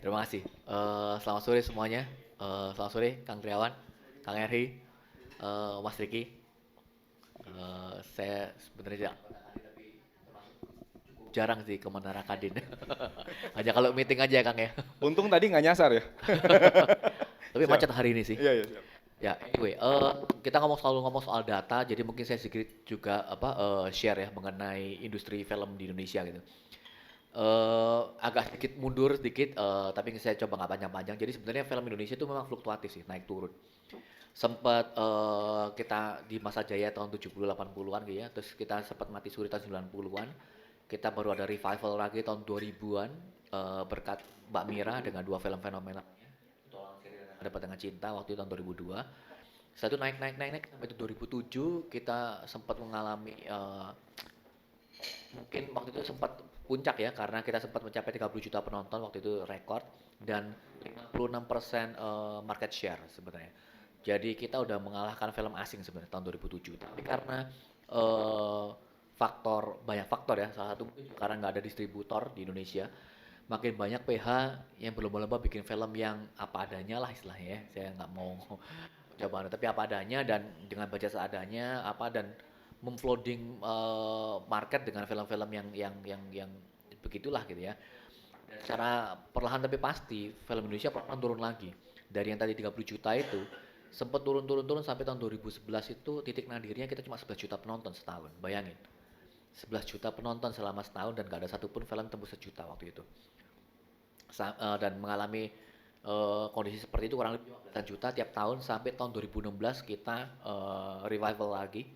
Terima kasih. Selamat sore semuanya. Selamat sore Kang Triawan, Kang Erhi, Mas Riki. Saya sebenarnya jarang sih ke Menara Kadin. Hanya kalau meeting aja Kang ya. Untung tadi nggak nyasar ya. Tapi Siap. macet hari ini sih. Iya, iya, siap. Ya, anyway, kita selalu ngomong soal data, jadi mungkin saya sedikit juga share ya mengenai industri film di Indonesia gitu. Agak sedikit mundur sedikit, tapi saya coba nggak panjang-panjang. Jadi sebenarnya film Indonesia itu memang fluktuatif sih, naik turun. Sempat kita di masa jaya tahun 70 80-an gitu ya, terus kita sempat mati suri tahun 90-an. Kita baru ada revival lagi tahun 2000-an berkat Mbak Mira dengan dua film fenomenal. Ada Dengan Cinta waktu itu tahun 2002. Setelah itu naik naik naik naik sampai 2007 kita sempat mengalami mungkin waktu itu sempat puncak ya karena kita sempat mencapai 30 juta penonton waktu itu rekor dan 56% market share sebenarnya. Jadi kita udah mengalahkan film asing sebenarnya tahun 2007. Tapi karena eh, banyak faktor ya. Salah satu mungkin karena nggak ada distributor di Indonesia. Makin banyak PH yang berlomba-lomba bikin film yang apa adanya lah istilahnya ya. Saya nggak mau coba tapi apa adanya dan dengan budget seadanya apa dan memflooding market dengan film-film yang begitulah gitu ya. Dan secara perlahan tapi pasti film Indonesia perlahan turun lagi. Dari yang tadi 30 juta itu sempat turun sampai tahun 2011 itu titik nadirnya kita cuma 11 juta penonton setahun. Bayangin. 11 juta penonton selama setahun dan gak ada satupun film tembus sejuta waktu itu. Dan mengalami kondisi seperti itu kurang lebih 15 juta tiap tahun sampai tahun 2016 kita revival lagi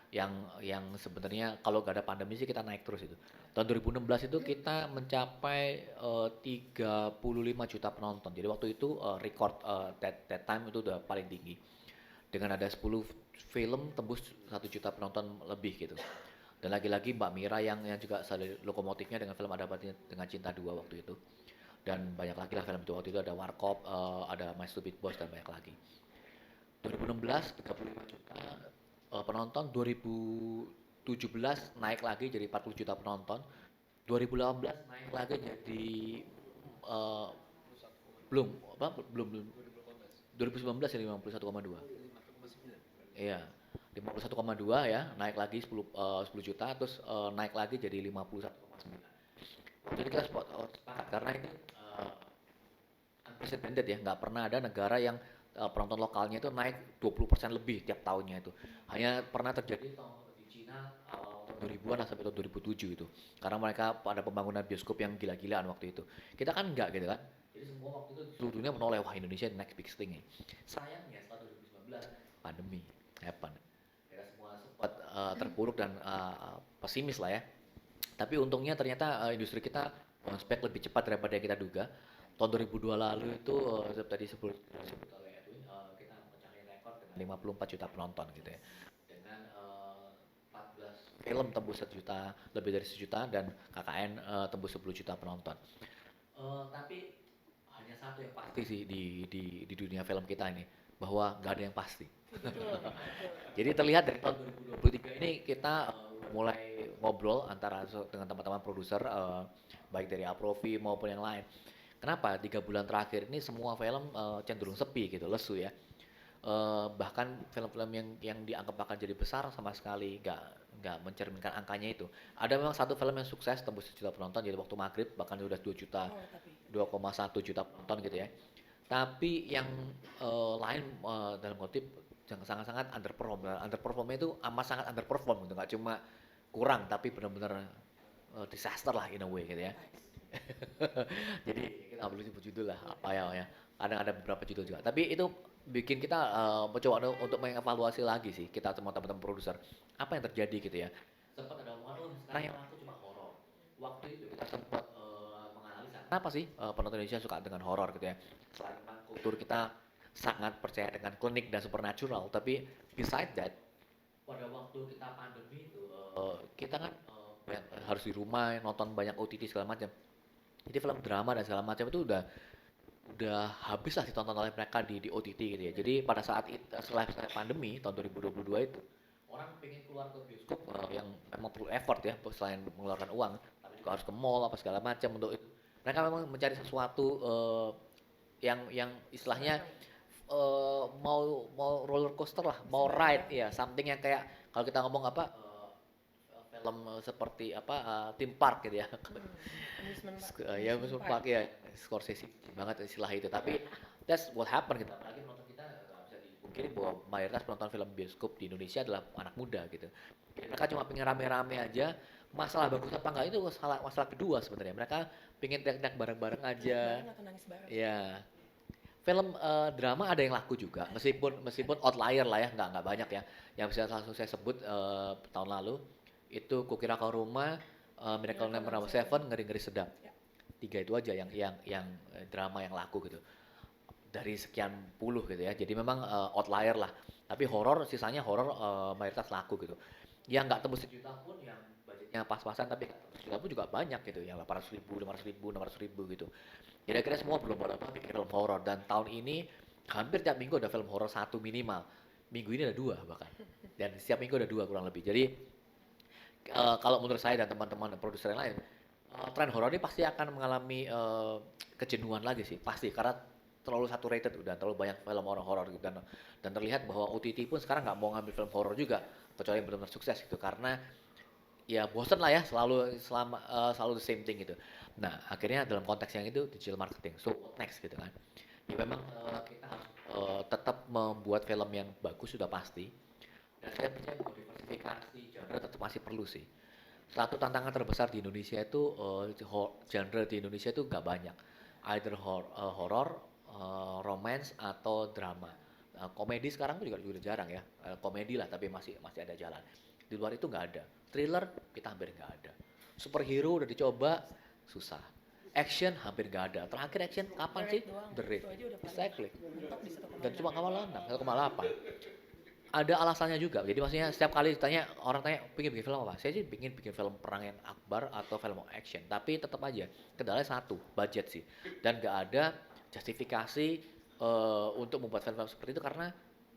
yang sebenarnya kalau gak ada pandemi sih kita naik terus itu. Tahun 2016 itu kita mencapai 35 juta penonton. Jadi waktu itu record that time itu udah paling tinggi. Dengan ada 10 film tembus 1 juta penonton lebih gitu. Dan lagi-lagi Mbak Mira yang juga salah lokomotifnya dengan film Ada Batin Dengan Cinta 2 waktu itu. Dan banyak lagi lah film itu waktu itu ada Warkop, ada My Stupid Boss dan banyak lagi. 2016 35 juta penonton, 2017 naik lagi jadi 40 juta penonton, 2018 naik lagi jadi eh, belum belum 2019 ya 51,2. Iya. 51,2 ya, naik lagi 10 juta terus naik lagi jadi 51,9. Jadi kita sepakat karena ini unprecedented ya, nggak pernah ada negara yang penonton lokalnya itu naik 20% lebih tiap tahunnya itu. Hanya pernah terjadi di Cina awal tahun 2000-an lah sampai tahun 2007 itu. Karena mereka pada pembangunan bioskop yang gila-gilaan waktu itu. Kita kan enggak gitu kan. Jadi semua waktu itu seluruh dunia menoleh, wah Indonesia next big thing ya. Sayangnya setelah 2019 pandemi happen. Kita semua sempat terpuruk dan pesimis lah ya. Tapi untungnya ternyata industri kita bounce back lebih cepat daripada yang kita duga. Tahun 2002 lalu itu tadi sebelum oleh Edwin, kita mecahin rekor dengan 54 juta penonton gitu ya. Dengan 14 film tembus 1 juta, lebih dari 1 juta dan KKN tembus 10 juta penonton. Tapi hanya satu yang pasti sih di dunia film kita ini bahwa nggak ada yang pasti. Jadi terlihat dari tahun 2023 ini kita mulai ngobrol antara dengan teman-teman produser baik dari Aprovi maupun yang lain. Kenapa 3 bulan terakhir ini semua film cenderung sepi gitu, lesu ya. Bahkan film-film yang dianggap akan jadi besar sama sekali nggak mencerminkan angkanya itu. Ada memang satu film yang sukses tembus 1 juta penonton jadi waktu maghrib bahkan udah 2 juta 2,1 juta penonton gitu ya. Tapi yang lain dalam kutip yang sangat-sangat underperform. Underperformnya itu amat sangat underperform gitu, nggak cuma kurang tapi benar-benar disaster lah in a way gitu ya. Jadi kita nggak perlu sebut judul lah apa ya. Kadang ada beberapa judul juga. Tapi itu bikin kita mencoba untuk mengevaluasi lagi sih kita semua teman-teman produser apa yang terjadi gitu ya. Sempat ada omongan sekarang yang laku cuma horor. Waktu itu kita sempat menganalisa kenapa sih penonton Indonesia suka dengan horor gitu ya. Selain memang kultur kita sangat percaya dengan klinik dan supernatural, tapi beside that pada waktu kita pandemi itu kita kan harus di rumah nonton banyak OTT segala macam. Jadi film drama dan segala macam itu udah habis lah ditonton oleh mereka di OTT gitu ya. Jadi pada saat itu setelah pandemi tahun 2022 itu orang pengen keluar ke bioskop yang memang perlu effort ya selain mengeluarkan uang, tapi juga harus ke mall apa segala macam untuk itu. Mereka memang mencari sesuatu yang istilahnya mau mau roller coaster lah, mau ride ya, something yang kayak kalau kita ngomong apa film seperti apa theme park gitu ya. Amusement park, Ya amusement amusement park. park ya, Scorsese banget istilah itu. Tapi that's what happen gitu. Apalagi penonton kita nggak bisa dipungkiri bahwa mayoritas penonton film bioskop di Indonesia adalah anak muda gitu. Mereka cuma pengen rame-rame aja. Masalah bagus apa enggak itu masalah kedua sebenarnya. Mereka pengen teriak-teriak bareng-bareng Teriak aja. bareng atau nangis bareng. Ya, film drama ada yang laku juga, meskipun meskipun outlier lah ya, nggak banyak ya. Yang bisa langsung saya sebut tahun lalu itu Kukira Kau Rumah, Miracle Miracle Number on Number Seven. Seven, Ngeri Ngeri Sedap. Ya. Tiga itu aja yang drama yang laku gitu. Dari sekian puluh gitu ya. Jadi memang outlier lah. Tapi horor sisanya horor mayoritas laku gitu. Yang nggak tembus sejuta pun yang budgetnya pas-pasan tapi nggak tembus sejuta pun juga banyak gitu. Yang 800.000, 500.000, 600.000 gitu. Kira-kira semua belum pada bikin film horor dan tahun ini hampir tiap minggu ada film horor satu minimal. Minggu ini ada dua bahkan. Dan setiap minggu ada dua kurang lebih. Jadi kalau menurut saya dan teman-teman produser yang lain, tren horor ini pasti akan mengalami kejenuhan lagi sih, pasti karena terlalu saturated udah terlalu banyak film horor gitu dan terlihat bahwa OTT pun sekarang nggak mau ngambil film horor juga kecuali yang benar-benar sukses gitu karena ya bosen lah ya selalu the same thing gitu. Nah akhirnya dalam konteks yang itu digital marketing, so what next gitu kan. Ya memang kita harus tetap membuat film yang bagus sudah pasti dan saya percaya bahwa diversifikasi genre tetap masih perlu sih. Satu tantangan terbesar di Indonesia itu genre di Indonesia itu nggak banyak, either horror, romance atau drama. Komedi sekarang tuh juga jarang ya, komedi lah tapi masih masih ada jalan. Di luar itu nggak ada. Thriller kita hampir nggak ada. Superhero udah dicoba susah. Action hampir nggak ada. Terakhir action kapan The sih? Raid doang. The Raid. Itu aja udah paling Exactly. mentok di Dan cuma 1,6. 1,8, 1,8. Ada alasannya juga. Jadi maksudnya setiap kali ditanya orang tanya pengen bikin film apa? Saya sih pengen bikin film perang yang akbar atau film action. Tapi tetap aja kendalanya satu, budget sih. Dan nggak ada justifikasi untuk membuat film-film seperti itu karena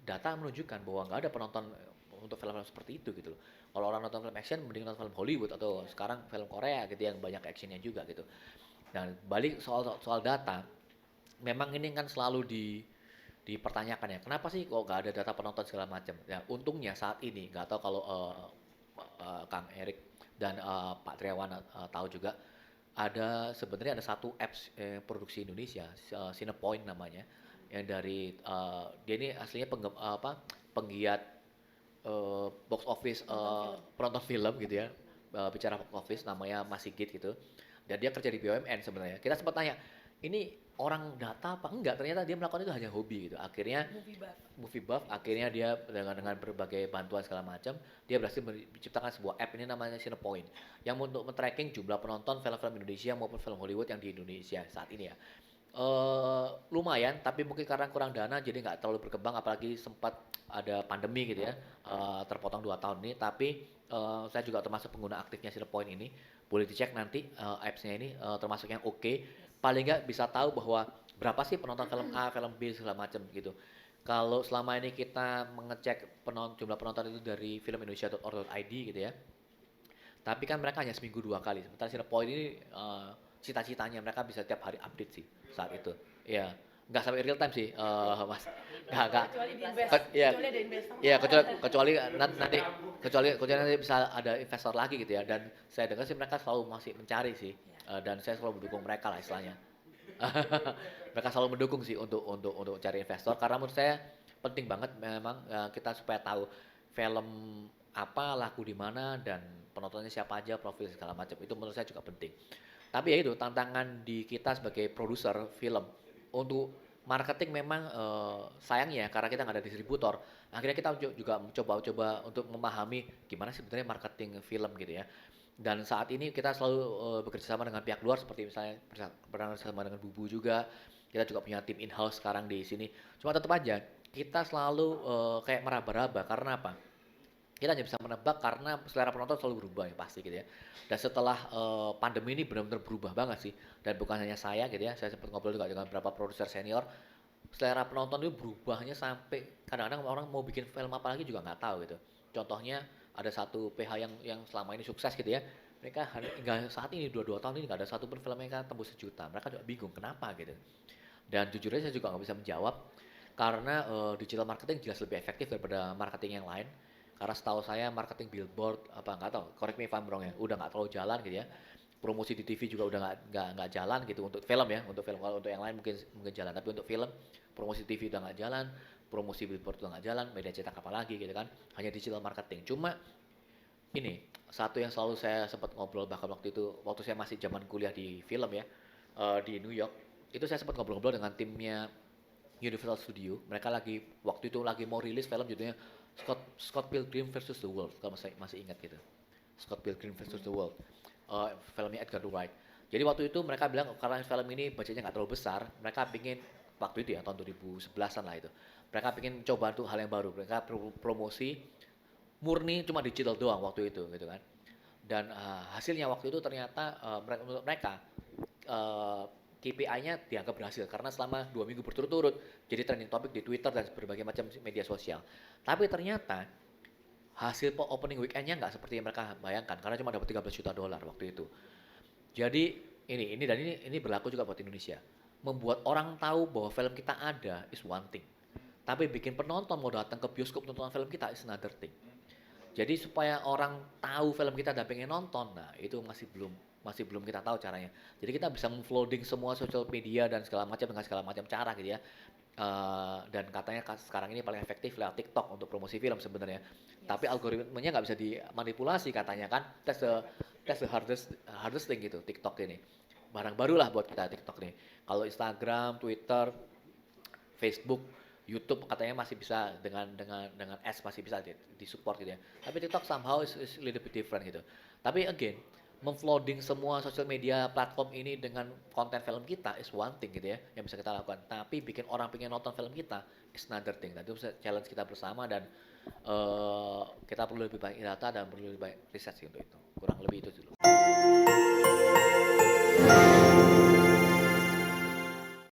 data menunjukkan bahwa nggak ada penonton untuk film-film seperti itu gitu loh. Kalau orang nonton film action mending nonton film Hollywood atau sekarang film Korea gitu yang banyak actionnya juga gitu. Dan balik soal soal data, memang ini kan selalu dipertanyakan ya, kenapa sih kok nggak ada data penonton segala macam? Ya, untungnya saat ini nggak tahu kalau Kang Erik dan Pak Triawan tahu juga ada sebenarnya ada satu apps produksi Indonesia, Cinepoint namanya, yang dari dia ini aslinya penggiat box office Nonton film. penonton film gitu ya, bicara box office namanya Mas Sigit gitu, dan dia kerja di BUMN sebenarnya. Kita sempat tanya, ini orang data apa enggak? Ternyata dia melakukan itu hanya hobi gitu. Akhirnya Movie buff. movie buff, akhirnya dia dengan berbagai bantuan segala macam, dia berhasil menciptakan sebuah app ini namanya Cinepoint, yang untuk men-tracking jumlah penonton film-film Indonesia maupun film Hollywood yang di Indonesia saat ini ya. Lumayan, tapi mungkin karena kurang dana jadi nggak terlalu berkembang, apalagi sempat ada pandemi gitu ya, terpotong 2 tahun ini. Tapi saya juga termasuk pengguna aktifnya Cinepoint ini, boleh dicek nanti apps-nya ini termasuk yang oke. Paling nggak bisa tahu bahwa berapa sih penonton film A, film B segala macam gitu. Kalau selama ini kita mengecek jumlah penonton itu dari filmindonesia.or.id gitu ya, tapi kan mereka hanya seminggu 2 kali. Sementara Cinepoint ini cita-citanya mereka bisa tiap hari update sih saat itu. Ya, nggak sampai real time sih, Mas. Nggak. Kecuali di invest. Ya, Kecuali ada invest. ya kecuali nanti bisa ada investor lagi gitu ya. Dan saya dengar sih mereka selalu masih mencari sih, Ya. dan saya selalu mendukung mereka lah istilahnya. Mereka selalu mendukung sih untuk cari investor karena menurut saya penting banget memang kita supaya tahu film apa laku di mana dan penontonnya siapa aja, profil segala macam, itu menurut saya juga penting. Tapi ya itu tantangan di kita sebagai produser film untuk marketing memang sayangnya karena kita nggak ada distributor, akhirnya kita juga coba untuk memahami gimana sih sebenarnya marketing film gitu ya. Dan saat ini kita selalu bekerja sama dengan pihak luar seperti misalnya bekerja sama dengan Bubu juga. Kita juga punya tim in-house sekarang di sini. Cuma tetap aja kita selalu kayak meraba-raba karena apa? Kita hanya bisa menebak karena selera penonton selalu berubah ya pasti gitu ya. Dan setelah pandemi ini benar-benar berubah banget sih. Dan bukan hanya saya gitu ya, saya sempat ngobrol juga dengan beberapa produser senior. Selera penonton itu berubahnya sampai kadang-kadang orang mau bikin film apa lagi juga nggak tahu gitu. Contohnya ada satu PH yang selama ini sukses gitu ya. Mereka hingga saat ini dua tahun ini nggak ada satupun film yang tembus 1 juta. Mereka juga bingung kenapa gitu. Dan jujur aja saya juga nggak bisa menjawab karena digital marketing jelas lebih efektif daripada marketing yang lain. Karena setahu saya marketing billboard apa nggak tahu, correct me if I'm wrong ya, udah nggak terlalu jalan gitu ya. Promosi di TV juga udah nggak jalan gitu untuk film ya, untuk film. Kalau untuk yang lain mungkin mungkin jalan, tapi untuk film promosi TV udah nggak jalan, promosi billboard udah nggak jalan, media cetak apa lagi gitu kan, hanya digital marketing. Cuma ini satu yang selalu saya sempat ngobrol bahkan waktu itu waktu saya masih zaman kuliah di film ya, di New York itu saya sempat ngobrol-ngobrol dengan timnya Universal Studio. Mereka lagi waktu itu lagi mau rilis film judulnya Scott Pilgrim versus the World kalau saya masih ingat gitu. Scott Pilgrim versus the World. Filmnya Edgar Wright. Jadi waktu itu mereka bilang karena film ini budgetnya nggak terlalu besar, mereka pingin waktu itu ya tahun 2011-an lah itu. Mereka pingin coba untuk hal yang baru. Mereka promosi murni cuma digital doang waktu itu gitu kan. Dan hasilnya waktu itu ternyata menurut mereka KPI-nya dianggap berhasil karena selama 2 minggu berturut-turut jadi trending topic di Twitter dan berbagai macam media sosial. Tapi ternyata hasil opening weekend-nya nggak seperti yang mereka bayangkan karena cuma dapat 13 juta dolar waktu itu. Jadi ini berlaku juga buat Indonesia. Membuat orang tahu bahwa film kita ada is one thing. Tapi bikin penonton mau datang ke bioskop nonton film kita is another thing. Jadi supaya orang tahu film kita dan pengen nonton, nah itu masih belum kita tahu caranya. Jadi kita bisa flooding semua sosial media dan segala macam dengan segala macam cara gitu ya. Dan katanya sekarang ini paling efektif lewat TikTok untuk promosi film sebenarnya. Tapi algoritmenya nggak bisa dimanipulasi katanya kan. That's the hardest thing gitu TikTok ini. Barang barulah buat kita TikTok nih. Kalau Instagram, Twitter, Facebook, YouTube katanya masih bisa dengan ads masih bisa disupport gitu ya. Tapi TikTok somehow is a little bit different gitu. Tapi again, memflooding semua sosial media platform ini dengan konten film kita is one thing gitu ya yang bisa kita lakukan. Tapi bikin orang pengen nonton film kita is another thing. Nah, itu challenge kita bersama dan kita perlu lebih banyak data dan perlu lebih banyak riset sih untuk itu. Kurang lebih itu dulu.